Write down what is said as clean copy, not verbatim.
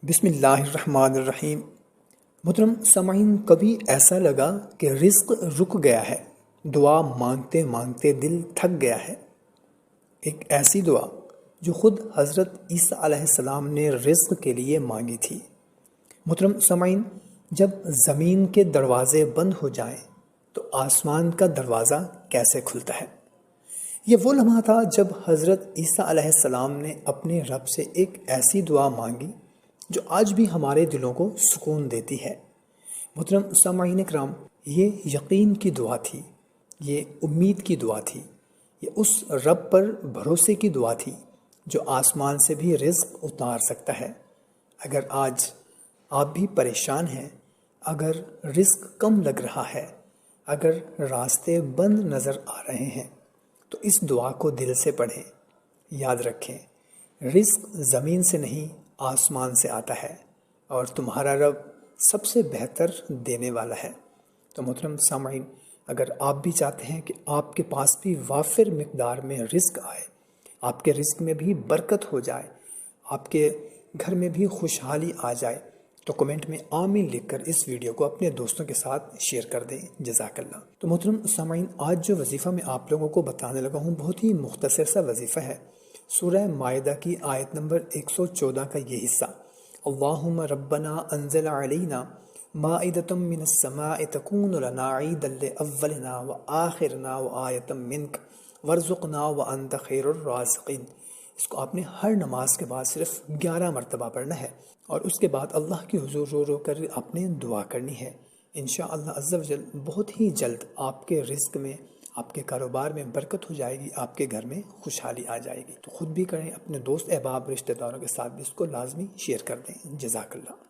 بسم اللہ الرحمن الرحیم۔ محترم سامعین، کبھی ایسا لگا کہ رزق رک گیا ہے، دعا مانگتے مانگتے دل تھک گیا ہے۔ ایک ایسی دعا جو خود حضرت عیسیٰ علیہ السلام نے رزق کے لیے مانگی تھی۔ محترم سامعین، جب زمین کے دروازے بند ہو جائیں تو آسمان کا دروازہ کیسے کھلتا ہے؟ یہ وہ لمحہ تھا جب حضرت عیسیٰ علیہ السلام نے اپنے رب سے ایک ایسی دعا مانگی جو آج بھی ہمارے دلوں کو سکون دیتی ہے۔ محترم سامعین کرام، یہ یقین کی دعا تھی، یہ امید کی دعا تھی، یہ اس رب پر بھروسے کی دعا تھی جو آسمان سے بھی رزق اتار سکتا ہے۔ اگر آج آپ بھی پریشان ہیں، اگر رزق کم لگ رہا ہے، اگر راستے بند نظر آ رہے ہیں، تو اس دعا کو دل سے پڑھیں۔ یاد رکھیں، رزق زمین سے نہیں آسمان سے آتا ہے، اور تمہارا رب سب سے بہتر دینے والا ہے۔ تو محترم سامعین، اگر آپ بھی چاہتے ہیں کہ آپ کے پاس بھی وافر مقدار میں رزق آئے، آپ کے رزق میں بھی برکت ہو جائے، آپ کے گھر میں بھی خوشحالی آ جائے، تو کمنٹ میں آمین لکھ کر اس ویڈیو کو اپنے دوستوں کے ساتھ شیئر کر دیں۔ جزاک اللہ۔ تو محترم سامعین، آج جو وظیفہ میں آپ لوگوں کو بتانے لگا ہوں بہت ہی مختصر سا وظیفہ ہے۔ سورہ مائدہ کی آیت نمبر 114 کا یہ حصہ، اللہم ربنا انزل علینا مائدۃ من السماء تکون لنا عیدا لاولنا وآخرنا وآیۃ منک وارزقنا وانت خیر الرازقین۔ اس کو آپ نے ہر نماز کے بعد صرف 11 مرتبہ پڑھنا ہے، اور اس کے بعد اللہ کی حضور رو رو کر آپ نے دعا کرنی ہے۔ انشاءاللہ عز و جل بہت ہی جلد آپ کے رزق میں، آپ کے کاروبار میں برکت ہو جائے گی، آپ کے گھر میں خوشحالی آ جائے گی۔ تو خود بھی کریں، اپنے دوست احباب رشتہ داروں کے ساتھ بھی اس کو لازمی شیئر کر دیں۔ جزاک اللہ۔